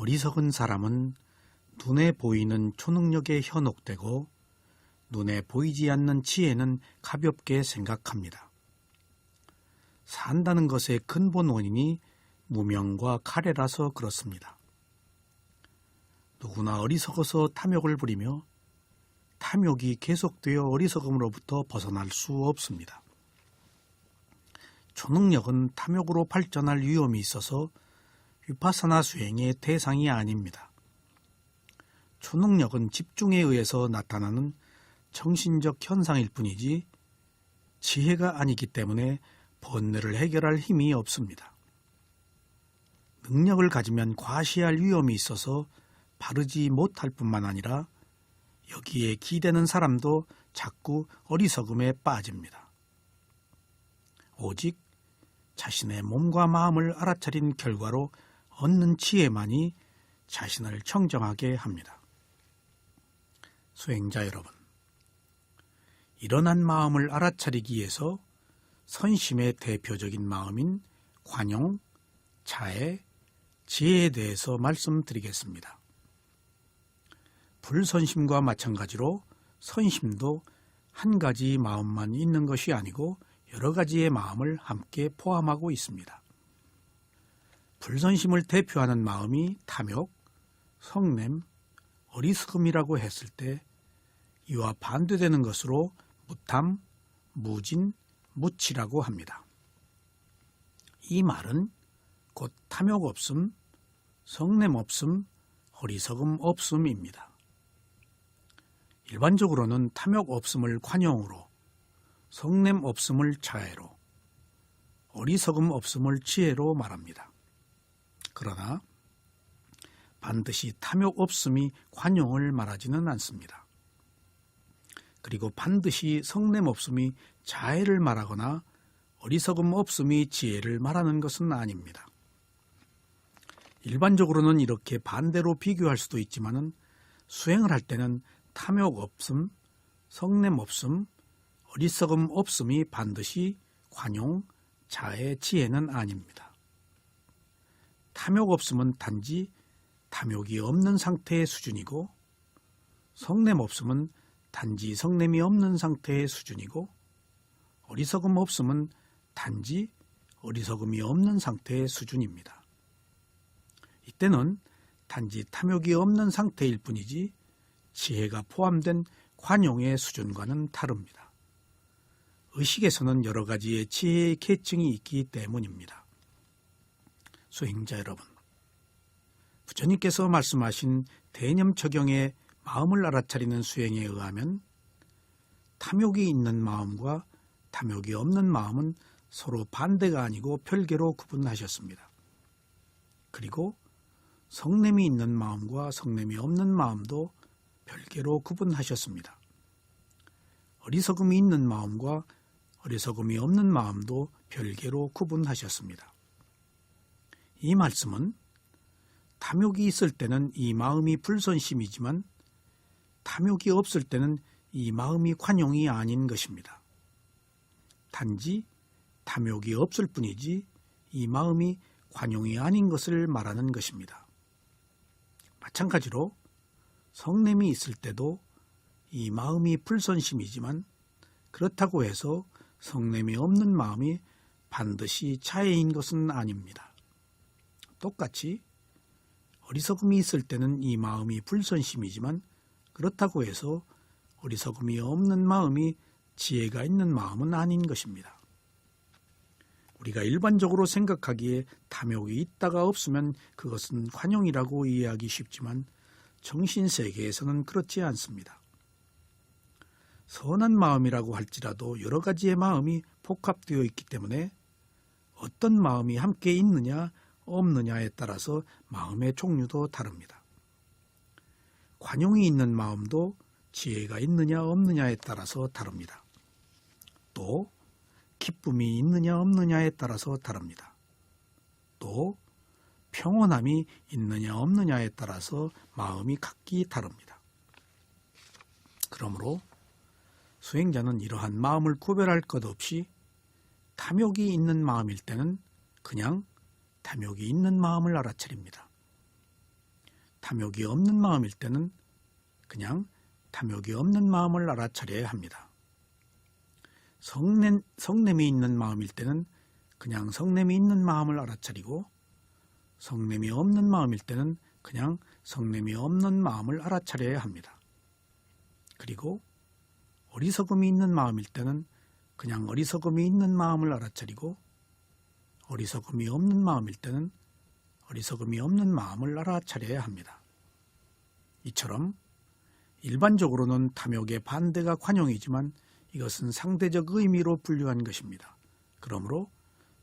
어리석은 사람은 눈에 보이는 초능력에 현혹되고 눈에 보이지 않는 지혜는 가볍게 생각합니다. 산다는 것의 근본 원인이 무명과 가래라서 그렇습니다. 누구나 어리석어서 탐욕을 부리며 탐욕이 계속되어 어리석음으로부터 벗어날 수 없습니다. 초능력은 탐욕으로 발전할 위험이 있어서 위파사나 수행의 대상이 아닙니다. 초능력은 집중에 의해서 나타나는 정신적 현상일 뿐이지 지혜가 아니기 때문에 번뇌를 해결할 힘이 없습니다. 능력을 가지면 과시할 위험이 있어서 바르지 못할 뿐만 아니라 여기에 기대는 사람도 자꾸 어리석음에 빠집니다. 오직 자신의 몸과 마음을 알아차린 결과로 얻는 지혜만이 자신을 청정하게 합니다. 수행자 여러분, 일어난 마음을 알아차리기 위해서 선심의 대표적인 마음인 관용, 자애, 지혜에 대해서 말씀드리겠습니다. 불선심과 마찬가지로 선심도 한 가지 마음만 있는 것이 아니고 여러 가지의 마음을 함께 포함하고 있습니다. 불선심을 대표하는 마음이 탐욕, 성냄, 어리석음이라고 했을 때 이와 반대되는 것으로 무탐, 무진, 무치라고 합니다. 이 말은 곧 탐욕 없음, 성냄 없음, 어리석음 없음입니다. 일반적으로는 탐욕 없음을 관용으로, 성냄 없음을 자애로, 어리석음 없음을 지혜로 말합니다. 그러나 반드시 탐욕 없음이 관용을 말하지는 않습니다. 그리고 반드시 성냄 없음이 자애를 말하거나 어리석음 없음이 지혜를 말하는 것은 아닙니다. 일반적으로는 이렇게 반대로 비교할 수도 있지만 수행을 할 때는 탐욕 없음, 성냄 없음, 어리석음 없음이 반드시 관용, 자애, 지혜는 아닙니다. 탐욕 없음은 단지 탐욕이 없는 상태의 수준이고 성냄 없음은 단지 성냄이 없는 상태의 수준이고 어리석음 없음은 단지 어리석음이 없는 상태의 수준입니다. 이때는 단지 탐욕이 없는 상태일 뿐이지 지혜가 포함된 관용의 수준과는 다릅니다. 의식에서는 여러 가지의 지혜의 계층이 있기 때문입니다. 수행자 여러분, 부처님께서 말씀하신 대념처경의 마음을 알아차리는 수행에 의하면 탐욕이 있는 마음과 탐욕이 없는 마음은 서로 반대가 아니고 별개로 구분하셨습니다. 그리고 성냄이 있는 마음과 성냄이 없는 마음도 별개로 구분하셨습니다. 어리석음이 있는 마음과 어리석음이 없는 마음도 별개로 구분하셨습니다. 이 말씀은 탐욕이 있을 때는 이 마음이 불선심이지만 탐욕이 없을 때는 이 마음이 관용이 아닌 것입니다. 단지 탐욕이 없을 뿐이지 이 마음이 관용이 아닌 것을 말하는 것입니다. 마찬가지로 성냄이 있을 때도 이 마음이 불선심이지만 그렇다고 해서 성냄이 없는 마음이 반드시 자애인 것은 아닙니다. 똑같이 어리석음이 있을 때는 이 마음이 불선심이지만 그렇다고 해서 어리석음이 없는 마음이 지혜가 있는 마음은 아닌 것입니다. 우리가 일반적으로 생각하기에 탐욕이 있다가 없으면 그것은 관용이라고 이해하기 쉽지만 정신세계에서는 그렇지 않습니다. 선한 마음이라고 할지라도 여러 가지의 마음이 복합되어 있기 때문에 어떤 마음이 함께 있느냐 없느냐에 따라서 마음의 종류도 다릅니다. 관용이 있는 마음도 지혜가 있느냐 없느냐에 따라서 다릅니다. 또 기쁨이 있느냐 없느냐에 따라서 다릅니다. 또 평온함이 있느냐 없느냐에 따라서 마음이 각기 다릅니다. 그러므로 수행자는 이러한 마음을 구별할 것 없이 탐욕이 있는 마음일 때는 그냥 탐욕이 있는 마음을 알아차립니다. 탐욕이 없는 마음일 때는 그냥 탐욕이 없는 마음을 알아차려야 합니다. 성냄이 있는 마음일 때는 그냥 성냄이 있는 마음을 알아차리고, 성냄이 없는 마음일 때는 그냥 성냄이 없는 마음을 알아차려야 합니다. 그리고 어리석음이 있는 마음일 때는 그냥 어리석음이 있는 마음을 알아차리고, 어리석음이 없는 마음일 때는 어리석음이 없는 마음을 알아차려야 합니다. 이처럼 일반적으로는 탐욕의 반대가 관용이지만 이것은 상대적 의미로 분류한 것입니다. 그러므로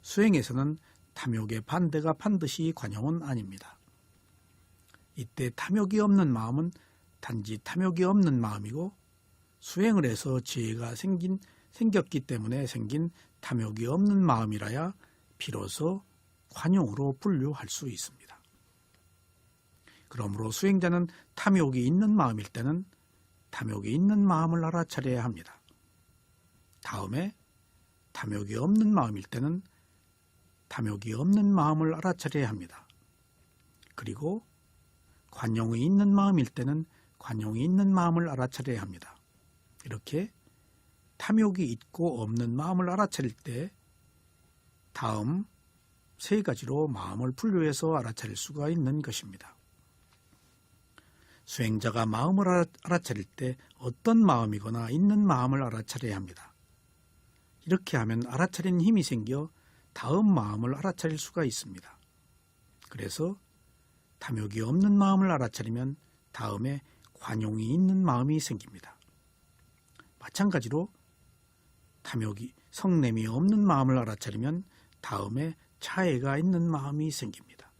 수행에서는 탐욕의 반대가 반드시 관용은 아닙니다. 이때 탐욕이 없는 마음은 단지 탐욕이 없는 마음이고, 수행을 해서 지혜가 생겼기 때문에 생긴 탐욕이 없는 마음이라야 비로소 관용으로 분류할 수 있습니다. 그러므로 수행자는 탐욕이 있는 마음일 때는 탐욕이 있는 마음을 알아차려야 합니다. 다음에 탐욕이 없는 마음일 때는 탐욕이 없는 마음을 알아차려야 합니다. 그리고 관용이 있는 마음일 때는 관용이 있는 마음을 알아차려야 합니다. 이렇게 탐욕이 있고 없는 마음을 알아차릴 때 다음 세 가지로 마음을 분류해서 알아차릴 수가 있는 것입니다. 수행자가 마음을 알아차릴 때 어떤 마음이거나 있는 마음을 알아차려야 합니다. 이렇게 하면 알아차린 힘이 생겨 다음 마음을 알아차릴 수가 있습니다. 그래서 탐욕이 없는 마음을 알아차리면 다음에 관용이 있는 마음이 생깁니다. 마찬가지로 성냄이 없는 마음을 알아차리면 다음에 차애가 있는 마음이 생깁니다.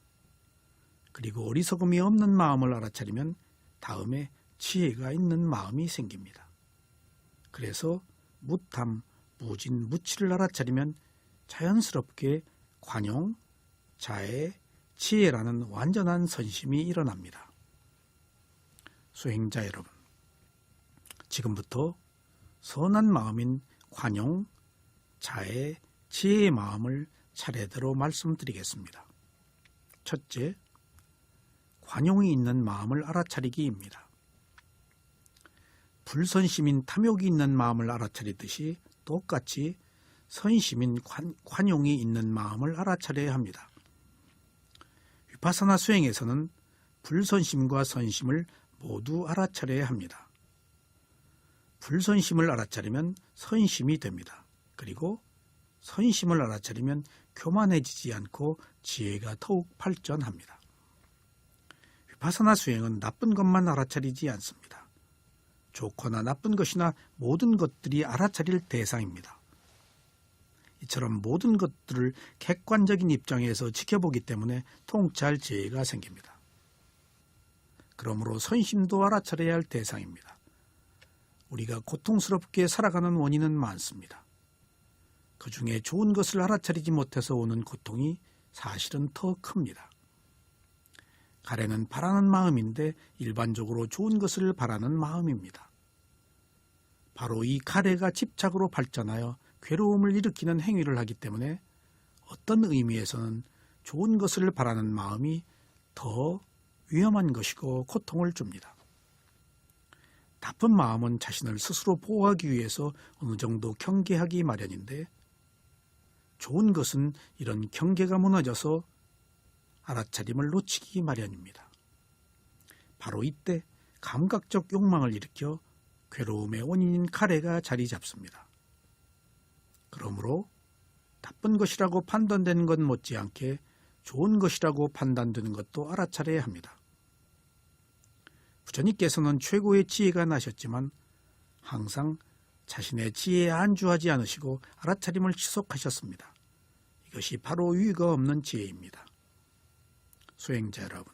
그리고 어리석음이 없는 마음을 알아차리면 다음에 지혜가 있는 마음이 생깁니다. 그래서 무탐, 무진, 무치를 알아차리면 자연스럽게 관용, 자애, 지혜라는 완전한 선심이 일어납니다. 수행자 여러분, 지금부터 선한 마음인 관용, 자애, 지혜의 마음을 차례대로 말씀드리겠습니다. 첫째, 관용이 있는 마음을 알아차리기입니다. 불선심인 탐욕이 있는 마음을 알아차리듯이 똑같이 선심인 관용이 있는 마음을 알아차려야 합니다. 위파사나 수행에서는 불선심과 선심을 모두 알아차려야 합니다. 불선심을 알아차리면 선심이 됩니다. 그리고 선심을 알아차리면 교만해지지 않고 지혜가 더욱 발전합니다. 위파사나 수행은 나쁜 것만 알아차리지 않습니다. 좋거나 나쁜 것이나 모든 것들이 알아차릴 대상입니다. 이처럼 모든 것들을 객관적인 입장에서 지켜보기 때문에 통찰 지혜가 생깁니다. 그러므로 선심도 알아차려야 할 대상입니다. 우리가 고통스럽게 살아가는 원인은 많습니다. 그 중에 좋은 것을 알아차리지 못해서 오는 고통이 사실은 더 큽니다. 가래는 바라는 마음인데 일반적으로 좋은 것을 바라는 마음입니다. 바로 이 가래가 집착으로 발전하여 괴로움을 일으키는 행위를 하기 때문에 어떤 의미에서는 좋은 것을 바라는 마음이 더 위험한 것이고 고통을 줍니다. 나쁜 마음은 자신을 스스로 보호하기 위해서 어느 정도 경계하기 마련인데, 좋은 것은 이런 경계가 무너져서 알아차림을 놓치기 마련입니다. 바로 이때 감각적 욕망을 일으켜 괴로움의 원인인 가래가 자리 잡습니다. 그러므로 나쁜 것이라고 판단되는 것 못지않게 좋은 것이라고 판단되는 것도 알아차려야 합니다. 부처님께서는 최고의 지혜가 나셨지만 항상 자신의 지혜에 안주하지 않으시고 알아차림을 지속하셨습니다. 이것이 바로 유의가 없는 지혜입니다. 수행자 여러분,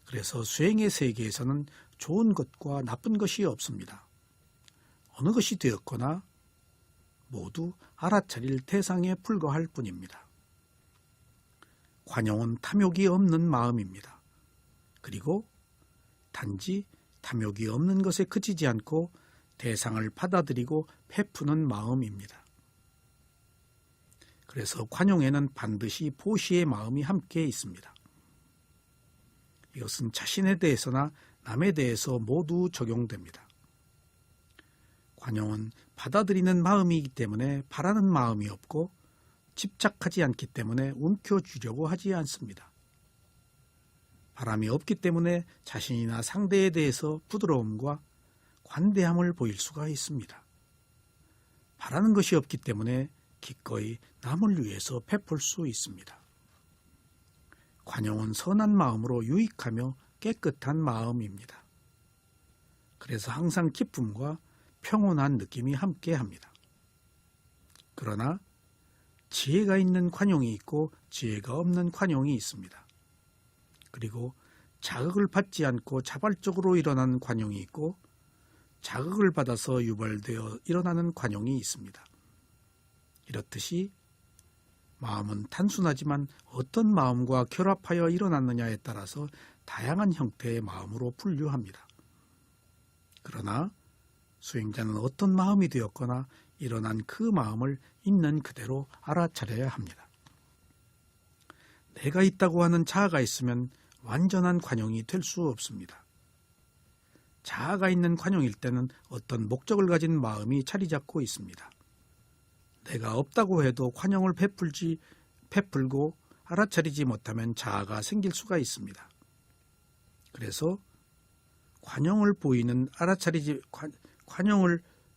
그래서 수행의 세계에서는 좋은 것과 나쁜 것이 없습니다. 어느 것이 되었거나 모두 알아차릴 대상에 불과할 뿐입니다. 관용은 탐욕이 없는 마음입니다. 그리고 단지 탐욕이 없는 것에 그치지 않고 대상을 받아들이고 베푸는 마음입니다. 그래서 관용에는 반드시 보시의 마음이 함께 있습니다. 이것은 자신에 대해서나 남에 대해서 모두 적용됩니다. 관용은 받아들이는 마음이기 때문에 바라는 마음이 없고 집착하지 않기 때문에 움켜쥐려고 하지 않습니다. 바람이 없기 때문에 자신이나 상대에 대해서 부드러움과 관대함을 보일 수가 있습니다. 바라는 것이 없기 때문에 기꺼이 남을 위해서 베풀 수 있습니다. 관용은 선한 마음으로 유익하며 깨끗한 마음입니다. 그래서 항상 기쁨과 평온한 느낌이 함께합니다. 그러나 지혜가 있는 관용이 있고 지혜가 없는 관용이 있습니다. 그리고 자극을 받지 않고 자발적으로 일어나는 관용이 있고 자극을 받아서 유발되어 일어나는 관용이 있습니다. 이렇듯이 마음은 단순하지만 어떤 마음과 결합하여 일어났느냐에 따라서 다양한 형태의 마음으로 분류합니다. 그러나 수행자는 어떤 마음이 되었거나 일어난 그 마음을 있는 그대로 알아차려야 합니다. 내가 있다고 하는 자아가 있으면 완전한 관용이 될 수 없습니다. 자아가 있는 관용일 때는 어떤 목적을 가진 마음이 자리 잡고 있습니다. 내가 없다고 해도 관용을 베풀고 알아차리지 못하면 자아가 생길 수가 있습니다. 그래서 관용을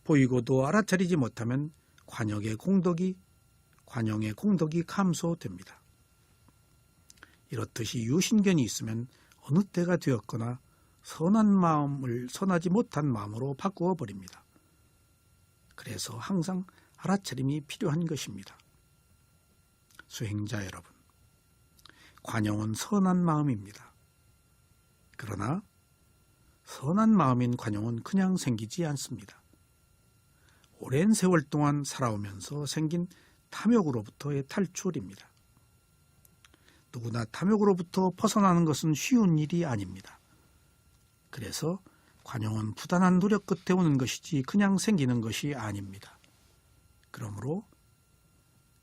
보이고도 알아차리지 못하면 관용의 공덕이 감소됩니다. 이렇듯이 유신견이 있으면 어느 때가 되었거나 선한 마음을 선하지 못한 마음으로 바꾸어 버립니다. 그래서 항상 알아차림이 필요한 것입니다. 수행자 여러분, 관용은 선한 마음입니다. 그러나 선한 마음인 관용은 그냥 생기지 않습니다. 오랜 세월 동안 살아오면서 생긴 탐욕으로부터의 탈출입니다. 누구나 탐욕으로부터 벗어나는 것은 쉬운 일이 아닙니다. 그래서 관용은 부단한 노력 끝에 오는 것이지 그냥 생기는 것이 아닙니다. 그러므로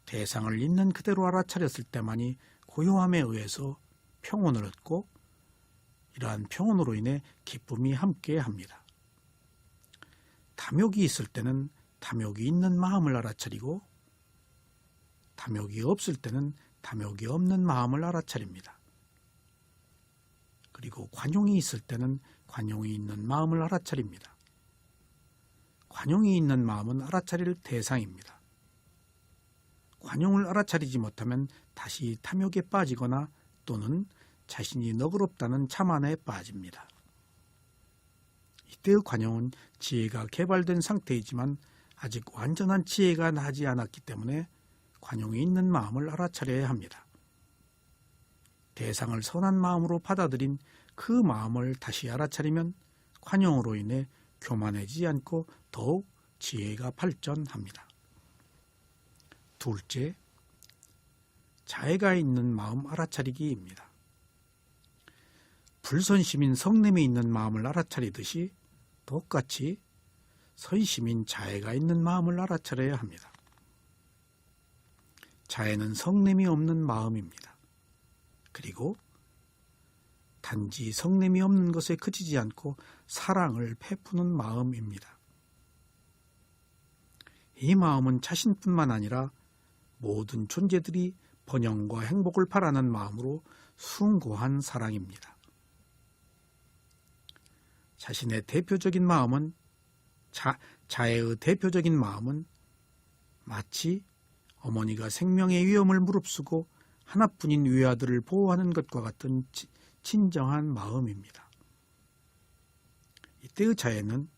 대상을 있는 그대로 알아차렸을 때만이 고요함에 의해서 평온을 얻고 이러한 평온으로 인해 기쁨이 함께합니다. 탐욕이 있을 때는 탐욕이 있는 마음을 알아차리고 탐욕이 없을 때는 탐욕이 없는 마음을 알아차립니다. 그리고 관용이 있을 때는 관용이 있는 마음을 알아차립니다. 관용이 있는 마음은 알아차릴 대상입니다. 관용을 알아차리지 못하면 다시 탐욕에 빠지거나 또는 자신이 너그럽다는 자만에 빠집니다. 이때의 관용은 지혜가 개발된 상태이지만 아직 완전한 지혜가 나지 않았기 때문에 관용이 있는 마음을 알아차려야 합니다. 대상을 선한 마음으로 받아들인 그 마음을 다시 알아차리면 관용으로 인해 교만해지지 않고 더욱 지혜가 발전합니다. 둘째, 자애가 있는 마음 알아차리기입니다. 불선심인 성냄이 있는 마음을 알아차리듯이 똑같이 선심인 자애가 있는 마음을 알아차려야 합니다. 자애는 성냄이 없는 마음입니다. 그리고 단지 성냄이 없는 것에 그치지 않고 사랑을 베푸는 마음입니다. 이 마음은 자신뿐만 아니라 모든 존재들이 번영과 행복을 바라는 마음으로 숭고한 사랑입니다. 자신의 대표적인 마음은 자애의 대표적인 마음은 마치 어머니가 생명의 위험을 무릅쓰고 하나뿐인 외아들을 보호하는 것과 같은 친정한 마음입니다. 이때의 자애는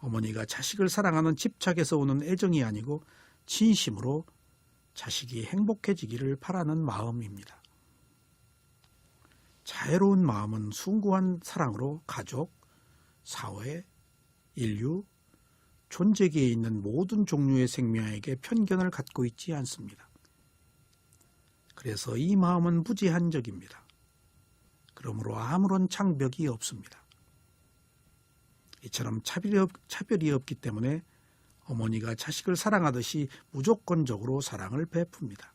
어머니가 자식을 사랑하는 집착에서 오는 애정이 아니고 진심으로 자식이 행복해지기를 바라는 마음입니다. 자애로운 마음은 숭고한 사랑으로 가족, 사회, 인류, 존재계에 있는 모든 종류의 생명에게 편견을 갖고 있지 않습니다. 그래서 이 마음은 무제한적입니다. 그러므로 아무런 장벽이 없습니다. 이처럼 차별이 없기 때문에 어머니가 자식을 사랑하듯이 무조건적으로 사랑을 베풉니다.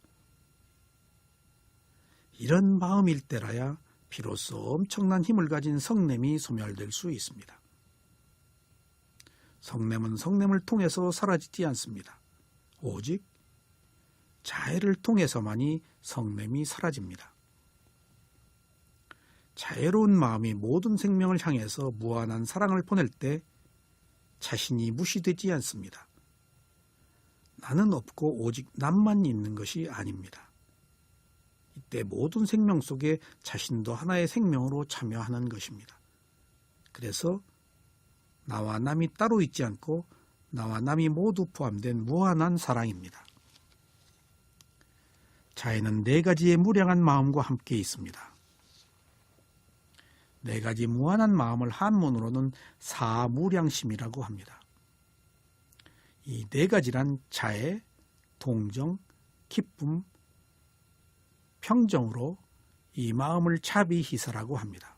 이런 마음일 때라야 비로소 엄청난 힘을 가진 성냄이 소멸될 수 있습니다. 성냄은 성냄을 통해서 사라지지 않습니다. 오직 자애를 통해서만이 성냄이 사라집니다. 자애로운 마음이 모든 생명을 향해서 무한한 사랑을 보낼 때 자신이 무시되지 않습니다. 나는 없고 오직 남만 있는 것이 아닙니다. 이때 모든 생명 속에 자신도 하나의 생명으로 참여하는 것입니다. 그래서 나와 남이 따로 있지 않고 나와 남이 모두 포함된 무한한 사랑입니다. 자애는 네 가지의 무량한 마음과 함께 있습니다. 네 가지 무한한 마음을 한문으로는 사무량심이라고 합니다. 이 네 가지란 자애, 동정, 기쁨, 평정으로 이 마음을 자비희사라고 합니다.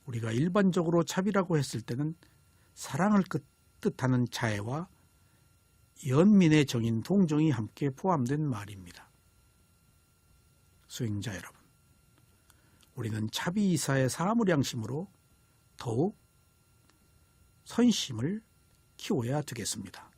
우리가 일반적으로 자비라고 했을 때는 사랑을 뜻하는 자애와 연민의 정인 동정이 함께 포함된 말입니다. 수행자 여러분, 우리는 자비이사의 사무량심으로 더욱 선심을 키워야 되겠습니다.